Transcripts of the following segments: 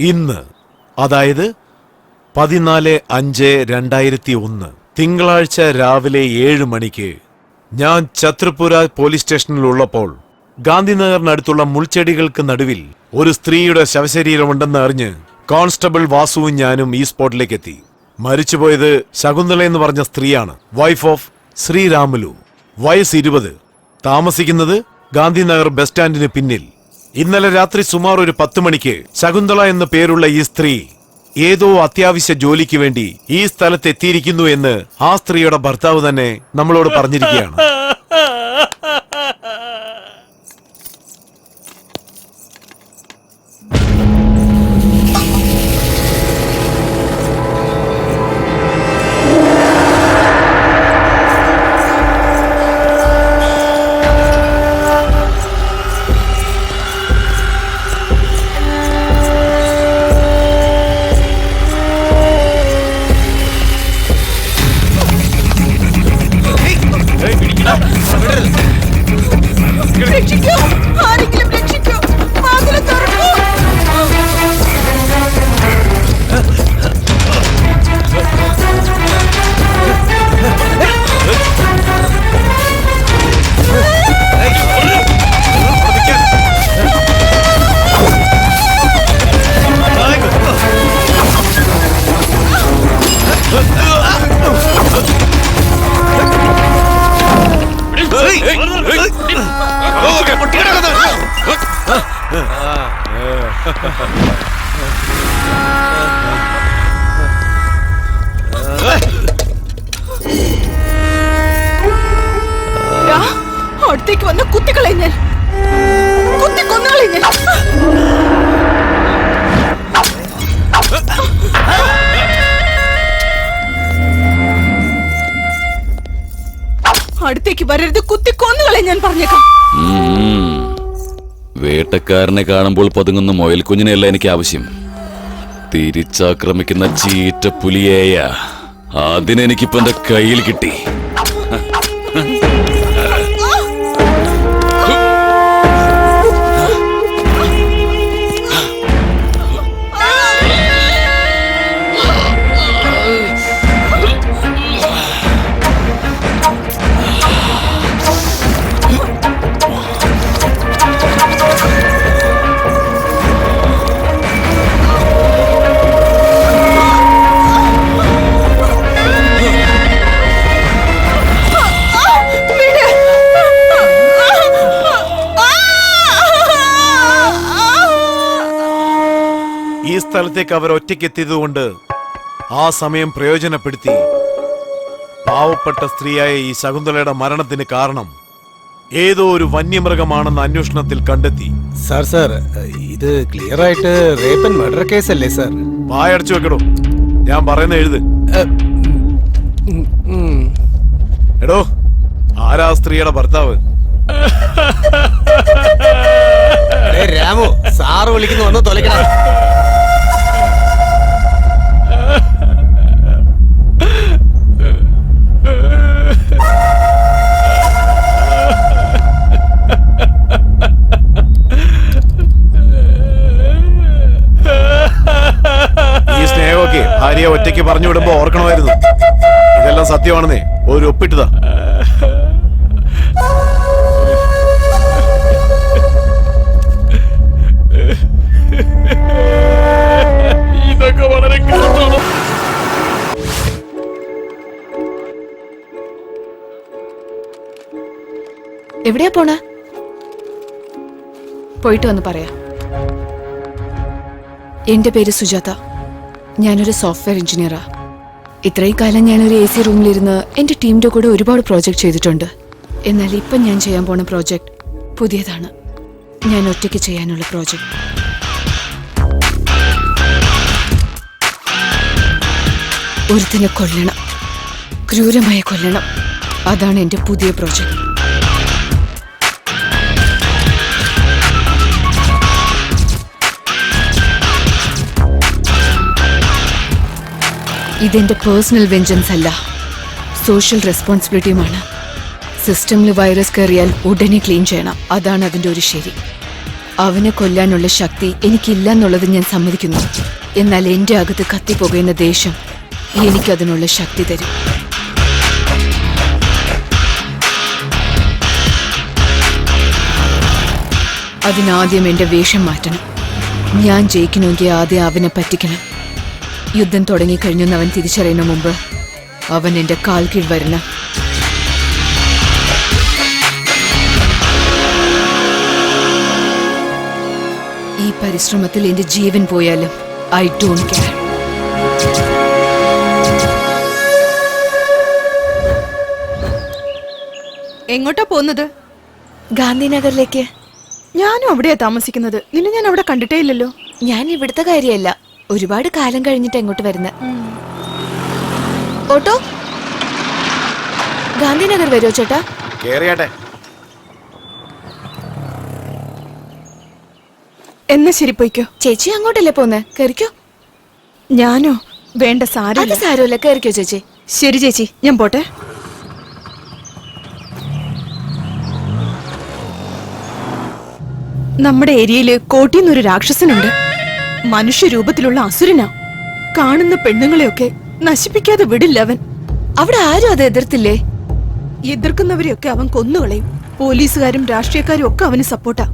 ഇന്ന്, അതായത് 14/5/2001 തിങ്കളാഴ്ച രാവിലെ 7 മണിക്ക് ഞാൻ ഛത്രപുര പോലീസ് സ്റ്റേഷനിലുള്ളപ്പോൾ ഗാന്ധിനഗറിനടുത്തുള്ള മുൾച്ചെടികൾക്ക് നടുവിൽ ഒരു സ്ത്രീയുടെ ശവശരീരമുണ്ടെന്ന് അറിഞ്ഞ് കോൺസ്റ്റബിൾ വാസുവും ഞാനും ഈ സ്പോട്ടിലേക്ക് എത്തി. മരിച്ചുപോയത് ശകുന്തള എന്ന് പറഞ്ഞ സ്ത്രീയാണ്. വൈഫ് ഓഫ് ശ്രീരാമുലു, വയസ്സ് 20, താമസിക്കുന്നത് ഗാന്ധിനഗർ ബസ് സ്റ്റാൻഡിന് പിന്നിൽ. ഇന്നലെ രാത്രി സുമാർ ഒരു 10 മണിക്ക് ശകുന്തള എന്ന പേരുള്ള ഈ സ്ത്രീ ഏതോ അത്യാവശ്യ ജോലിക്ക് വേണ്ടി ഈ സ്ഥലത്ത് എത്തിയിരിക്കുന്നു എന്ന് ആ സ്ത്രീയുടെ ഭർത്താവ് തന്നെ നമ്മളോട് പറഞ്ഞിരിക്കുകയാണ്. അടുത്തേക്ക് വന്ന് കുത്തിക്കളഞ്ഞാൽ കുത്തിക്കൊന്നുകളഞ്ഞാൽ അടുത്തേക്ക് വരരുത്, കുത്തിക്കൊന്നുകളെ ഞാൻ പറഞ്ഞേക്കാം. വേട്ടക്കാരനെ കാണുമ്പോൾ പതുങ്ങുന്ന മുയൽക്കുഞ്ഞിനെയല്ല എനിക്ക് ആവശ്യം, തിരിച്ചാക്രമിക്കുന്ന ചീറ്റ പുലിയേയ. അതിനെനിക്കിപ്പോ എന്റെ കയ്യിൽ കിട്ടി. ഈ സ്ഥലത്തേക്ക് അവർ ഒറ്റയ്ക്കെത്തിയതുകൊണ്ട് ആ സമയം പ്രയോജനപ്പെടുത്തി പാവപ്പെട്ട സ്ത്രീയായ ഈ ശകുന്തളയുടെ മരണത്തിന് കാരണം ഏതോ ഒരു വന്യമൃഗമാണെന്ന് അന്വേഷണത്തിൽ കണ്ടെത്തി. സാർ ഇത് ക്ലിയർ ആയിട്ട് റേപ്പ് ആൻഡ് മർഡർ കേസ് അല്ലേ സാർ? വായടച്ചു വെക്കടോ, ഞാൻ പറയുന്ന എഴുത്. എടോ, ആരാ സ്ത്രീയുടെ ഭർത്താവ്? രാമു, സാറ് വിളിക്കുന്നു, വന്ന് തൊലക്കണം. ഈ സ്നേഹമൊക്കെ ഭാര്യയെ ഒറ്റയ്ക്ക് പറഞ്ഞു വിടുമ്പോ ഓർക്കണമായിരുന്നു. ഇതെല്ലാം സത്യമാണെന്നേ ഒരു ഒപ്പിട്ടതാ. ഇതൊക്കെ വളരെ കഷ്ടമാണ്. എവിടെയാ പോണ? പോയിട്ട് വന്ന് പറയാം. എന്റെ പേര് സുജാത, ഞാനൊരു സോഫ്റ്റ്വെയർ എഞ്ചിനീയറാ. ഇത്രയും കാലം ഞാനൊരു AC റൂമിലിരുന്ന് എന്റെ ടീമിന്റെ കൂടെ ഒരുപാട് പ്രോജക്റ്റ് ചെയ്തിട്ടുണ്ട്. എന്നാൽ ഇപ്പം ഞാൻ ചെയ്യാൻ പോണ പ്രോജക്റ്റ് പുതിയതാണ്. ഞാൻ ഒറ്റയ്ക്ക് ചെയ്യാനുള്ള പ്രോജക്റ്റ്. ഒരുത്തിനെ കൊല്ലണം, ക്രൂരമായി കൊല്ലണം. അതാണ് എന്റെ പുതിയ പ്രോജക്റ്റ്. ഇതെന്റെ പേഴ്സണൽ വെഞ്ചൻസ് അല്ല, സോഷ്യൽ റെസ്പോൺസിബിലിറ്റിയുമാണ്. സിസ്റ്റമിൽ വൈറസ് കയറിയാൽ ഉടനെ ക്ലീൻ ചെയ്യണം. അതാണ് അതിൻ്റെ ഒരു ശരി. അവനെ കൊല്ലാനുള്ള ശക്തി എനിക്കില്ലെന്നുള്ളത് ഞാൻ സമ്മതിക്കുന്നു. എന്നാൽ എന്റെ അകത്ത് കത്തിപ്പോകുന്ന ദേഷ്യം എനിക്കതിനുള്ള ശക്തി തരും. അതിനാദ്യം എന്റെ വേഷം മാറ്റണം. ഞാൻ ജയിക്കണമെങ്കിൽ ആദ്യം അവനെ പറ്റിക്കണം. യുദ്ധം തുടങ്ങിക്കഴിഞ്ഞെന്ന് അവൻ തിരിച്ചറിയുന്ന മുമ്പ് അവൻ എന്റെ കാൽ കീഴ് വരണം. ഈ പരിശ്രമത്തിൽ എന്റെ ജീവൻ പോയാലും ഐ ഡോണ്ട് കെയർ. എങ്ങോട്ടാ പോകുന്നത്? ഗാന്ധിനഗറിലേക്ക്. ഞാനും അവിടെയാ താമസിക്കുന്നത്. നിന്നെ ഞാൻ അവിടെ കണ്ടിട്ടേ ഇല്ലല്ലോ. ഞാൻ ഇവിടുത്തെ കാര്യമല്ല, ഒരുപാട് കാലം കഴിഞ്ഞിട്ട് എങ്ങോട്ട് വരുന്ന. ഓട്ടോ ഗാന്ധിനഗർ വരുമോ ചേട്ടാ? കേറിയാട്ടെ. എന്നാ ശരി, പോയിക്കോ. ചേച്ചി അങ്ങോട്ടല്ലേ പോന്നെ? കേറിക്കോ. ഞാനോ? വേണ്ട, അത് സാരമില്ല. സാരമല്ല, കേറിക്കോ ചേച്ചി. ശരി ചേച്ചി, ഞാൻ പോട്ടെ. നമ്മുടെ ഏരിയയില് കോട്ടിന്നൊരു രാക്ഷസനുണ്ട്. മനുഷ്യരൂപത്തിലുള്ള അസുരനാ. കാണുന്ന പെണ്ണുങ്ങളെയൊക്കെ നശിപ്പിക്കാതെ വിടില്ല അവൻ. അവിടെ ആരും അത് എതിർത്തില്ലേ? എതിർക്കുന്നവരെയൊക്കെ അവൻ കൊന്നുകളയും. പോലീസുകാരും രാഷ്ട്രീയക്കാരും ഒക്കെ അവന് സപ്പോർട്ടാ.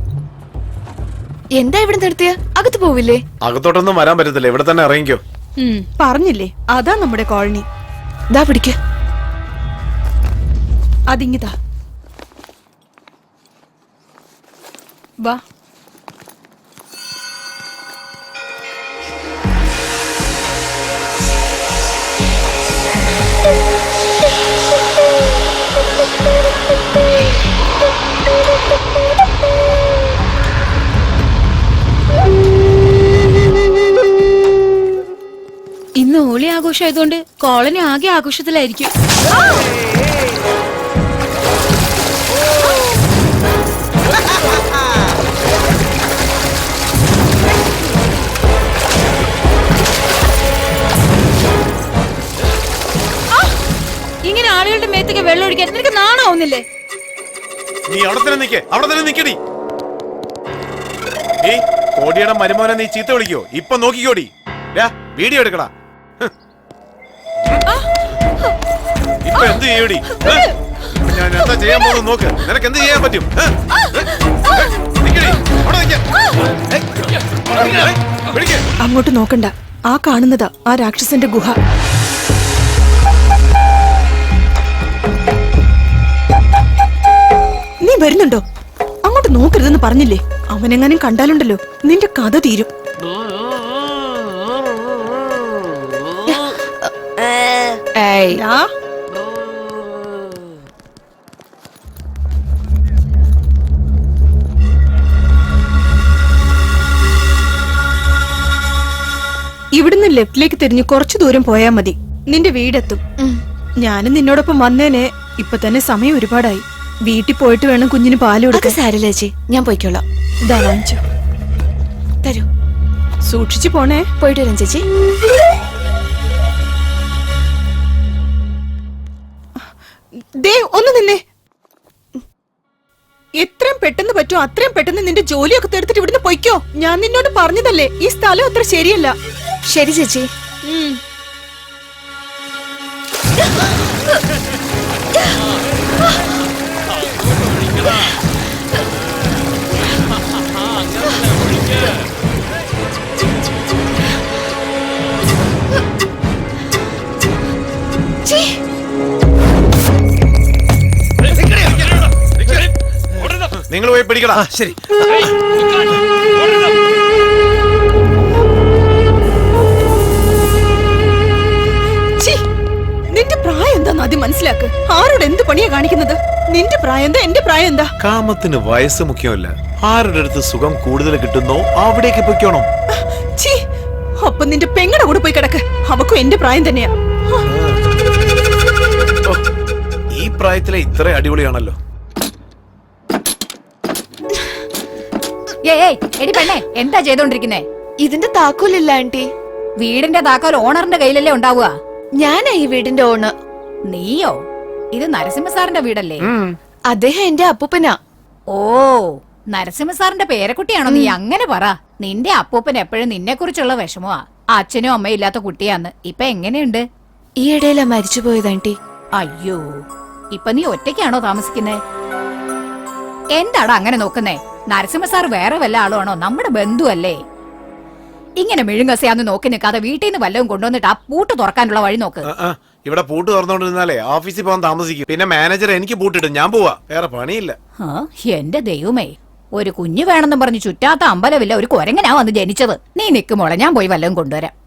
എന്താ ഇവിടെ നിർത്തിയ? അകത്ത് പോവില്ലേ? അകത്തോട്ടൊന്നും വരാൻ പറ്റത്തില്ല, ഇവിടെ തന്നെ ഇറങ്ങിക്കോ. പറഞ്ഞില്ലേ, അതാ നമ്മുടെ കോളനി. ദാ പിടിക്ക. അതിങ്ങിതാ, വാ. ഇന്ന് ഹോളി ആഘോഷം ആയതുകൊണ്ട് കോളനി ആകെ ആഘോഷത്തിലായിരിക്കും. ഇങ്ങനെ ആളുകളുടെ മേത്തൊക്കെ വെള്ളം ഒഴിക്കാൻ നിനക്ക് നാണാവുന്നില്ലേ? നീ അവിടെ തന്നെ നിക്കേ, അവിടെ തന്നെ നിക്കടി. കോടിയുടെ മരുമോനെ നീ ചീത്ത വിളിക്കോ? ഇപ്പൊ നോക്കിക്കോടി. വീഡിയോ എടുക്കടാ. ഇപ്പൊ എന്ത് ചെയ്യൂടി? ഞാൻ എന്താ ചെയ്യാൻ പോകുന്നത് നോക്ക്. നിനക്ക് എന്ത് ചെയ്യാൻ പറ്റും? അങ്ങോട്ട് നോക്കണ്ട. ആ കാണുന്നതാ ആ രാക്ഷസന്റെ ഗുഹ. നീ വരുന്നുണ്ടോ? അങ്ങോട്ട് നോക്കരുതെന്ന് പറഞ്ഞില്ലേ? അവനെങ്ങാനും കണ്ടാലുണ്ടല്ലോ നിന്റെ കഥ തീരും. ഇവിടുന്ന് ലെഫ്റ്റിലേക്ക് തിരിഞ്ഞ് കുറച്ചു ദൂരം പോയാ മതി, നിന്റെ വീടെത്തും. ഞാനും നിന്നോടൊപ്പം വന്നേനെ. ഇപ്പൊ തന്നെ സമയം ഒരുപാടായി. വീട്ടിൽ പോയിട്ട് വേണം കുഞ്ഞിന് പാല് കൊടുക്കാൻ. സാരമില്ല ചേച്ചി, ഞാൻ പോയിക്കോളാം. ഇതാ വാങ്ങിച്ചോ. തരൂ. സൂക്ഷിച്ചു പോണേ. പോയിട്ട് വരാം ചേച്ചി. ദേ ഒന്ന് നിന്നെ. എത്രയും പെട്ടെന്ന് പറ്റുമോ അത്രയും പെട്ടെന്ന് നിന്റെ ജോലിയൊക്കെ തീർത്തിട്ട് ഇവിടുന്ന് പൊയ്ക്കോ. ഞാൻ നിന്നോട് പറഞ്ഞതല്ലേ ഈ സ്ഥലം അത്ര ശരിയല്ല. ശരി ചേച്ചി. നിങ്ങൾ പോയി പിടിക്കടാ. ശരി. നിന്റെ പ്രായം എന്താന്ന് ആദ്യം മനസ്സിലാക്ക്. ആരോട് എന്ത് പണിയാ കാണിക്കുന്നത്? നിന്റെ പ്രായം എന്താ, എന്റെ പ്രായം എന്താ? കാമത്തിന് വയസ്സ് മുഖ്യമല്ല, ആരുടെ അടുത്ത് സുഖം കൂടുതൽ കിട്ടുന്നോ അവിടേക്ക് പൊയ്ക്കോണം. അപ്പൊ നിന്റെ പെങ്ങടെ കൂടെ പോയി കിടക്ക്. അവക്കും എന്റെ പ്രായം തന്നെയാ. ഈ പ്രായത്തിലെ ഇത്ര അടിപൊളിയാണല്ലോ. എടി പെണ്ണേ, എന്താ ചെയ്തോണ്ടിരിക്കുന്നേ? ഇതിന്റെ താക്കോലില്ല ആന്റി. വീടിന്റെ താക്കോൽ ഓണറിന്റെ കയ്യിലല്ലേ ഉണ്ടാവുക? ഞാനാ ഈ വീടിന്റെ ഓണർ. നീയോ? ഇത് നരസിംഹ സാറിന്റെ വീടല്ലേ? അദ്ദേഹം എന്റെ അപ്പൂപ്പനാ. ഓ, നരസിംഹ സാറിന്റെ പേരക്കുട്ടിയാണോ നീ അങ്ങനെ പറ. നിന്റെ അപ്പൂപ്പൻ എപ്പോഴും നിന്നെ കുറിച്ചുള്ള വിഷമമാ. അച്ഛനും അമ്മയും ഇല്ലാത്ത കുട്ടിയാന്ന്. ഇപ്പൊ എങ്ങനെയുണ്ട്? ഈ ഇടയിലാ മരിച്ചുപോയത് ആന്റി. അയ്യോ, ഇപ്പൊ നീ ഒറ്റയ്ക്കാണോ താമസിക്കുന്നേ? എന്താടാ അങ്ങനെ നോക്കുന്നേ? നരസിംഹ സാർ വേറെ വല്ല ആളുമാണോ? നമ്മുടെ ബന്ധുവല്ലേ. ഇങ്ങനെ മെഴുങ്ങസയാന്ന് നോക്കി നിൽക്കാതെ വീട്ടിൽ നിന്ന് വല്ലതും കൊണ്ടുവന്നിട്ട് ആ പൂട്ട് തുറക്കാനുള്ള വഴി നോക്ക്. ഇവിടെ പൂട്ട് തുറന്നോണ്ടിരുന്നാലേ ഓഫീസിൽ പോകാൻ താമസിക്കും. പിന്നെ മാനേജർ എനിക്ക് പൂട്ടിടും, ഞാൻ പോവാ, വേറെ പണിയില്ല. ആ, എന്റെ ദൈവമേ, ഒരു കുഞ്ഞു വേണമെന്നും പറഞ്ഞ് ചുറ്റാത്ത അമ്പലമില്ല ഒരു കൊരങ്ങനാ വന്ന് ജനിച്ചത്. നീ നിക്കുമോളെ, ഞാൻ പോയി വല്ലതും കൊണ്ടുവരാം.